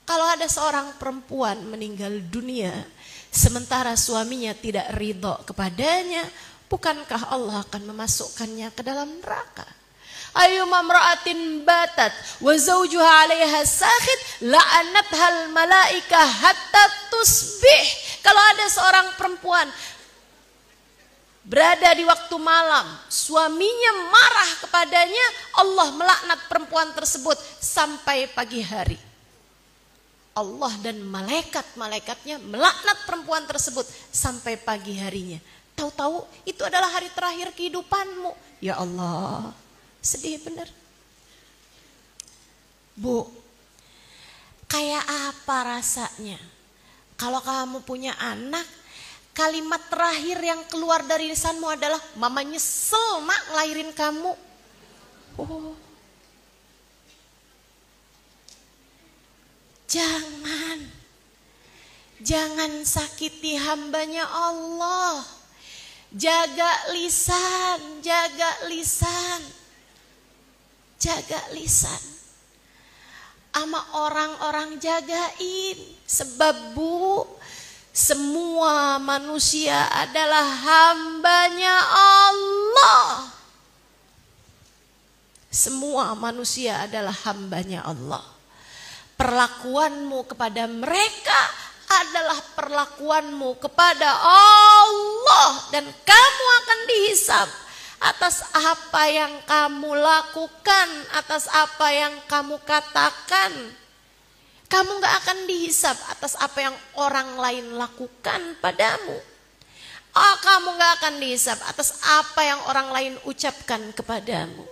Speaker 1: kalau ada seorang perempuan meninggal dunia sementara suaminya tidak ridho kepadanya, bukankah Allah akan memasukkannya ke dalam neraka? Ayyuma imra'atin batat wa zawjuha 'alaiha sakhit la'anathal malaika hatta tusbih. Kalau ada seorang perempuan berada di waktu malam, suaminya marah kepadanya, Allah melaknat perempuan tersebut sampai pagi hari. Allah dan malaikat-malaikatnya melaknat perempuan tersebut sampai pagi harinya. Tahu-tahu itu adalah hari terakhir kehidupanmu. Ya Allah, sedih benar. Bu, kayak apa rasanya kalau kamu punya anak, kalimat terakhir yang keluar dari lisanmu adalah, mama nyesel nak ngelahirin kamu. Oh. Jangan sakiti hambanya Allah. Jaga lisan, jaga lisan. Jaga lisan. Sama orang-orang jagain. Sebab Bu, semua manusia adalah hambanya Allah. Semua manusia adalah hambanya Allah. Perlakuanmu kepada mereka adalah perlakuanmu kepada Allah. Dan kamu akan dihisab atas apa yang kamu lakukan, atas apa yang kamu katakan. Kamu gak akan dihisab atas apa yang orang lain lakukan padamu. Kamu gak akan dihisab atas apa yang orang lain ucapkan kepadamu.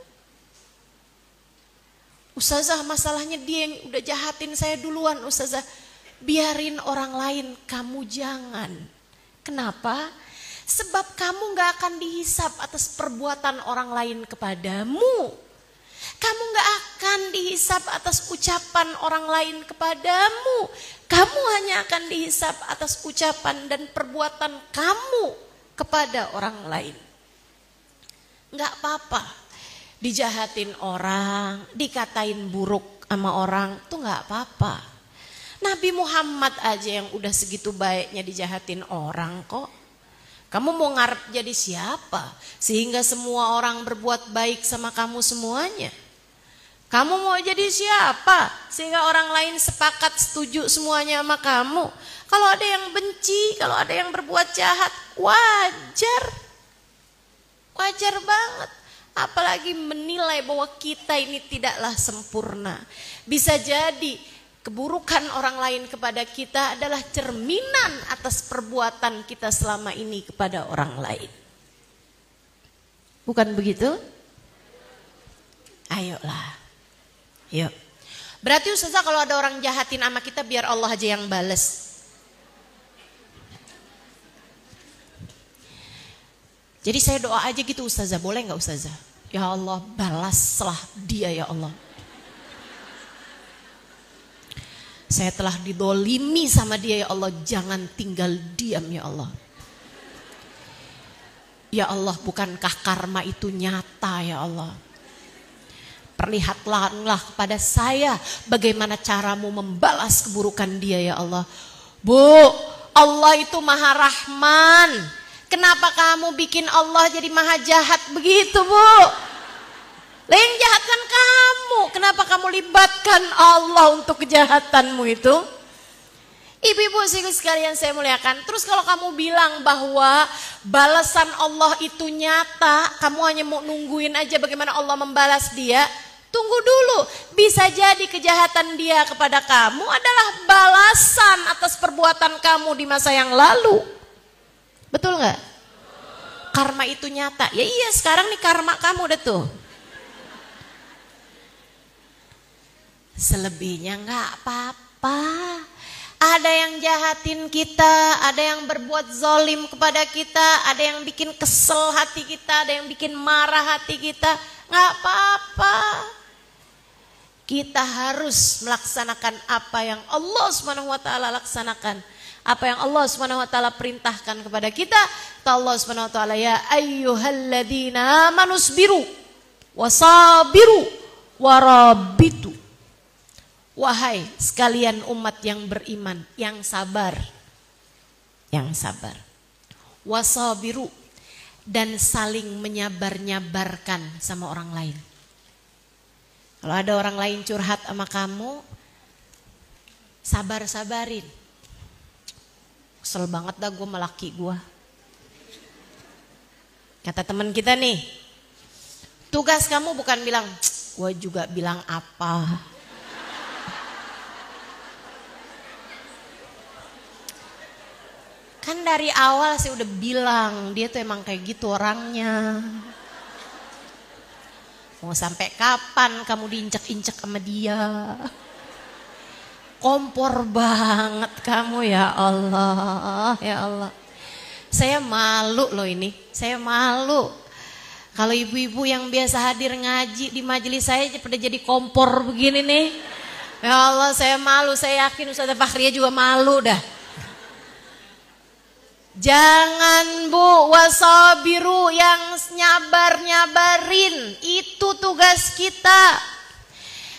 Speaker 1: Ustazah, masalahnya dia yang udah jahatin saya duluan. Ustazah, biarin orang lain, kamu jangan. Kenapa? Sebab kamu gak akan dihisab atas perbuatan orang lain kepadamu. Kamu gak akan dihisab atas ucapan orang lain kepadamu. Kamu hanya akan dihisab atas ucapan dan perbuatan kamu kepada orang lain. Gak apa-apa dijahatin orang, dikatain buruk sama orang, tuh gak apa-apa. Nabi Muhammad aja yang udah segitu baiknya dijahatin orang kok. Kamu mau ngarep jadi siapa sehingga semua orang berbuat baik sama kamu semuanya? Kamu mau jadi siapa sehingga orang lain sepakat setuju semuanya sama kamu? Kalau ada yang benci, kalau ada yang berbuat jahat, wajar. Wajar banget. Apalagi menilai bahwa kita ini tidaklah sempurna. Bisa jadi keburukan orang lain kepada kita adalah cerminan atas perbuatan kita selama ini kepada orang lain. Bukan begitu? Ayolah. Yuk. Berarti Ustazah kalau ada orang jahatin sama kita biar Allah aja yang bales. Jadi saya doa aja gitu Ustazah, boleh gak Ustazah? Ya Allah, balaslah dia ya Allah. Saya telah didolimi sama dia ya Allah, jangan tinggal diam ya Allah. Ya Allah, bukankah karma itu nyata ya Allah? Perlihatlah kepada saya bagaimana caramu membalas keburukan dia ya Allah. Bu, Allah itu maha rahman. Kenapa kamu bikin Allah jadi maha jahat begitu Bu? Yang jahat kan kamu. Kenapa kamu libatkan Allah untuk kejahatanmu itu? Ibu-ibu sekalian saya muliakan. Terus kalau kamu bilang bahwa balasan Allah itu nyata, kamu hanya mau nungguin aja bagaimana Allah membalas dia. Tunggu dulu, bisa jadi kejahatan dia kepada kamu adalah balasan atas perbuatan kamu di masa yang lalu. Betul gak? Karma itu nyata. Ya iya, sekarang nih karma kamu udah tuh. Selebihnya gak apa-apa. Ada yang jahatin kita, ada yang berbuat zolim kepada kita, ada yang bikin kesel hati kita, ada yang bikin marah hati kita. Gak apa-apa. Kita harus melaksanakan apa yang Allah SWT laksanakan. Apa yang Allah SWT perintahkan kepada kita. Kata Allah SWT, ya ayyuhalladzina amanusbiru wasabiru warabitu. Wahai sekalian umat yang beriman, yang sabar. Yang sabar. Wasabiru, dan saling menyabar-nyabarkan sama orang lain. Kalau ada orang lain curhat sama kamu, sabar-sabarin. Kesel banget dah gue sama laki gue. Kata teman kita nih, tugas kamu bukan bilang, gue juga bilang apa. Kan dari awal saya udah bilang, dia tuh emang kayak gitu orangnya. Mau sampai kapan kamu diinjak-injak sama dia? Kompor banget kamu, ya Allah, ya Allah. Saya malu loh ini, saya malu. Kalau ibu-ibu yang biasa hadir ngaji di majelis saya pada jadi kompor begini nih. Ya Allah, saya malu, saya yakin Ustazah Fakhriya juga malu dah. Jangan Bu, wasabiru, yang nyabar-nyabarin, itu tugas kita.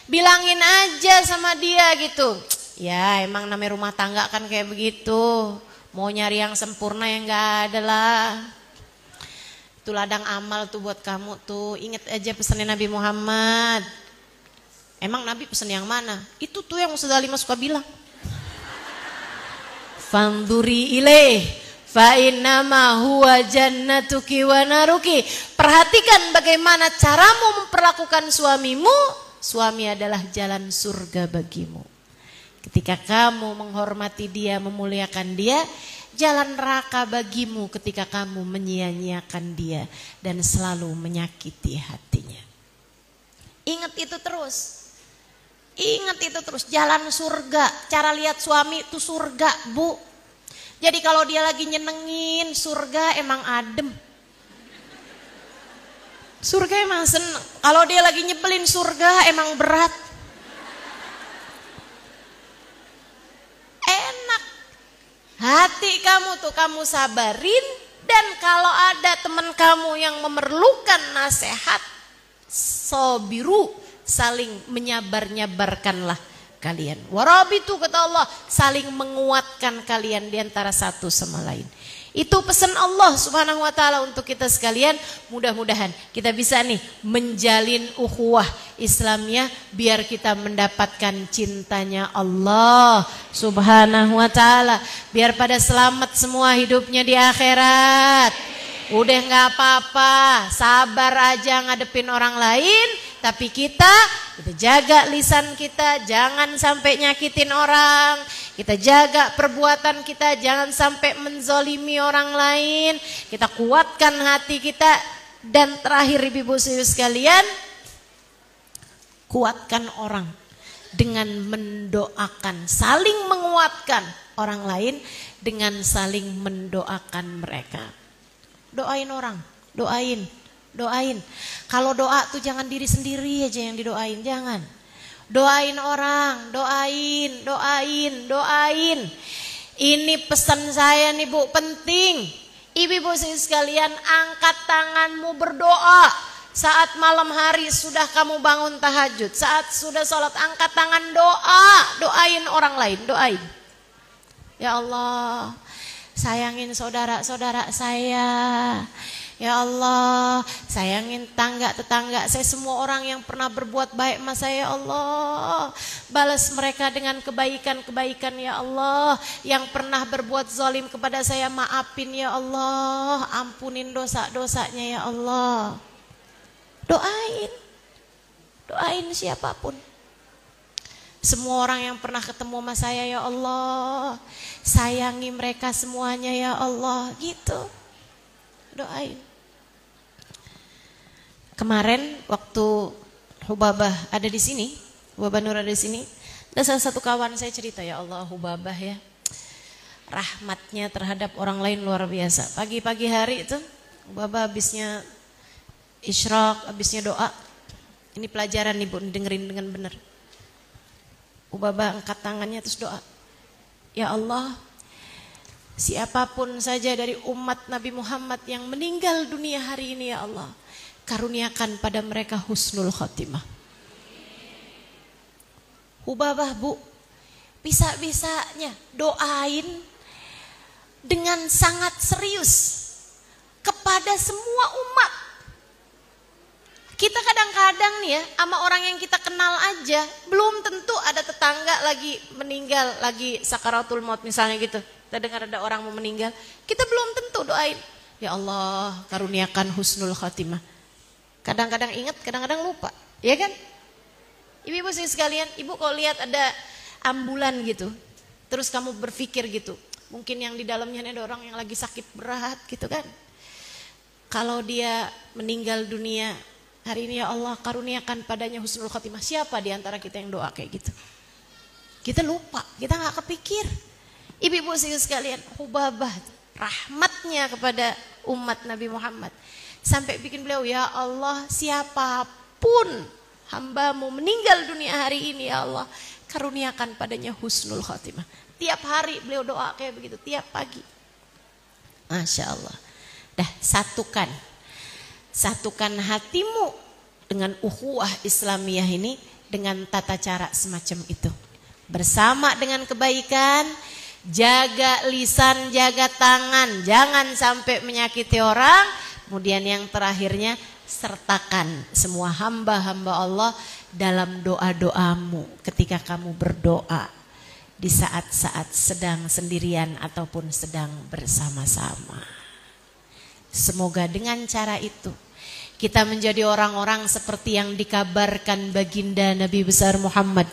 Speaker 1: Bilangin aja sama dia gitu. Ya emang namanya rumah tangga kan kayak begitu. Mau nyari yang sempurna yang gak ada lah. Itu ladang amal tuh buat kamu tuh. Ingat aja pesannya Nabi Muhammad. Emang Nabi pesan yang mana? Itu tuh yang Ustazah Halimah suka bilang. Fanduri ilaih fa innama huwa jannatuki wa naruki. Perhatikan bagaimana caramu memperlakukan suamimu. Suami adalah jalan surga bagimu. Ketika kamu menghormati dia, memuliakan dia, jalan neraka bagimu ketika kamu menyia-nyiakan dia dan selalu menyakiti hatinya. Ingat itu terus. Ingat itu terus, jalan surga. Cara lihat suami itu surga, Bu. Jadi kalau dia lagi nyenengin, surga emang adem. Surga emang seneng. Kalau dia lagi nyebelin, surga emang berat. Enak. Hati kamu tuh kamu sabarin. Dan kalau ada teman kamu yang memerlukan nasihat, sobiru, saling menyabar-nyabarkanlah kalian. Warabitu, kata Allah, saling menguatkan kalian di antara satu sama lain. Itu pesan Allah Subhanahu wa taala untuk kita sekalian. Mudah-mudahan kita bisa nih menjalin ukhuwah Islamiyah biar kita mendapatkan cintanya Allah Subhanahu wa taala. Biar pada selamat semua hidupnya di akhirat. Udah gak apa-apa, sabar aja ngadepin orang lain, tapi kita jaga lisan kita, jangan sampai nyakitin orang. Kita jaga perbuatan kita, jangan sampai menzolimi orang lain. Kita kuatkan hati kita. Dan terakhir ibu-ibu sekalian, kuatkan orang dengan mendoakan, saling menguatkan orang lain dengan saling mendoakan mereka. Doain orang, doain. Kalau doa tuh jangan diri sendiri aja yang didoain, jangan. Doain orang, doain. Ini pesan saya nih Bu, penting. Ibu-ibu sekalian, angkat tanganmu berdoa. Saat malam hari sudah kamu bangun tahajud, saat sudah sholat, angkat tangan doa. Doain orang lain, doain. Ya Allah, sayangin saudara-saudara saya. Ya Allah, sayangin tetangga saya, semua orang yang pernah berbuat baik sama saya, ya Allah. Balas mereka dengan kebaikan-kebaikan, ya Allah. Yang pernah berbuat zalim kepada saya, maafin ya Allah. Ampunin dosa-dosanya, ya Allah. Doain siapapun. Semua orang yang pernah ketemu sama saya, ya Allah. Sayangi mereka semuanya, ya Allah. Gitu. Doain. Kemarin waktu Hubabah ada di sini, Hubabah Nur ada di sini, ada salah satu kawan saya cerita, ya Allah, Hubabah ya, rahmatnya terhadap orang lain luar biasa. Pagi-pagi hari itu Hubabah habisnya isyraq, habisnya doa. Ini pelajaran nih Bu, dengerin dengan benar. Hubabah angkat tangannya terus doa. Ya Allah, siapapun saja dari umat Nabi Muhammad yang meninggal dunia hari ini, ya Allah, karuniakan pada mereka husnul khotimah. Hubabah Bu, bisa-bisanya doain dengan sangat serius kepada semua umat. Kita kadang-kadang nih ya, sama orang yang kita kenal aja, belum tentu ada tetangga lagi meninggal, lagi sakaratul maut misalnya gitu. Kita dengar ada orang mau meninggal, kita belum tentu doain, ya Allah karuniakan husnul khatimah. Kadang-kadang ingat, kadang-kadang lupa, ya kan? Ibu-ibu sekalian, ibu kalau lihat ada ambulan gitu, terus kamu berpikir gitu, mungkin yang di dalamnya ada orang yang lagi sakit berat gitu kan. Kalau dia meninggal dunia hari ini, ya Allah karuniakan padanya husnul khatimah. Siapa di antara kita yang doa kayak gitu? Kita lupa, kita gak kepikir. Ibu-ibu sekalian, Hubabah rahmatnya kepada umat Nabi Muhammad sampai bikin beliau, ya Allah siapapun hambamu meninggal dunia hari ini, ya Allah karuniakan padanya husnul khatimah. Tiap hari beliau doa kayak begitu, tiap pagi. Masya Allah. Dah, satukan hatimu dengan ukhuwah Islamiyah ini dengan tata cara semacam itu. Bersama dengan kebaikan, jaga lisan, jaga tangan, jangan sampai menyakiti orang. Kemudian yang terakhirnya, sertakan semua hamba-hamba Allah dalam doa-doamu ketika kamu berdoa di saat-saat sedang sendirian ataupun sedang bersama-sama. Semoga dengan cara itu kita menjadi orang-orang seperti yang dikabarkan baginda Nabi besar Muhammad.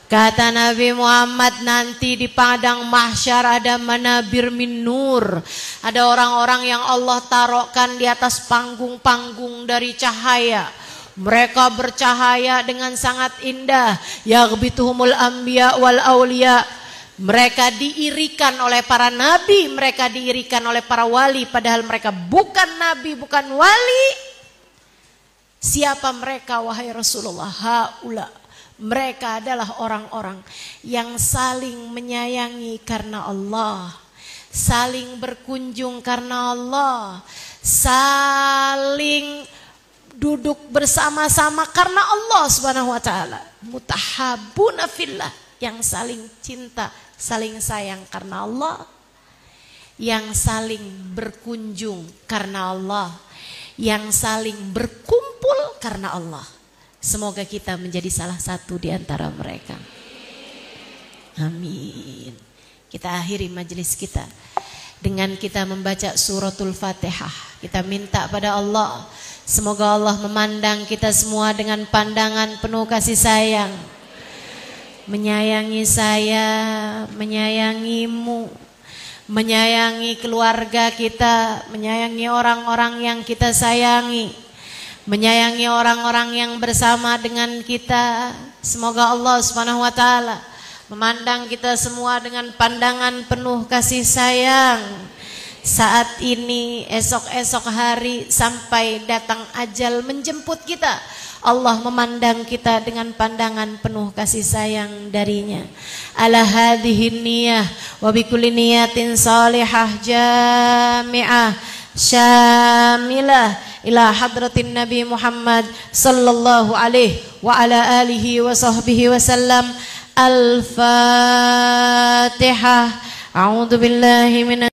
Speaker 1: Kata Nabi Muhammad, nanti di padang mahsyar ada manabir min nur. Ada orang-orang yang Allah taruhkan di atas panggung-panggung dari cahaya. Mereka bercahaya dengan sangat indah. Yaghbituhumul anbiya wal auliya. Mereka diirikan oleh para nabi, mereka diirikan oleh para wali, padahal mereka bukan nabi, bukan wali. Siapa mereka wahai Rasulullah? Haula. Mereka adalah orang-orang yang saling menyayangi karena Allah, saling berkunjung karena Allah, saling duduk bersama-sama karena Allah Subhanahu wa taala. Mutahabuna fillah, yang saling cinta, saling sayang karena Allah, yang saling berkunjung karena Allah, yang saling berkumpul karena Allah. Semoga kita menjadi salah satu di antara mereka. Amin. Kita akhiri majelis kita dengan kita membaca suratul Fatihah. Kita minta pada Allah, semoga Allah memandang kita semua dengan pandangan penuh kasih sayang. Menyayangi saya, menyayangimu, menyayangi keluarga kita, menyayangi orang-orang yang kita sayangi, menyayangi orang-orang yang bersama dengan kita. Semoga Allah Subhanahu wa taala memandang kita semua dengan pandangan penuh kasih sayang. Saat ini, esok-esok hari, sampai datang ajal menjemput kita, Allah memandang kita dengan pandangan penuh kasih sayang darinya. Ala hadhihi niyah wa bikulli niyatin salihah jami'ah syamilah ila hadratin Nabi Muhammad sallallahu alaihi wa ala alihi wa sahbihi wasallam. Al-Fatihah. A'udzu billahi minan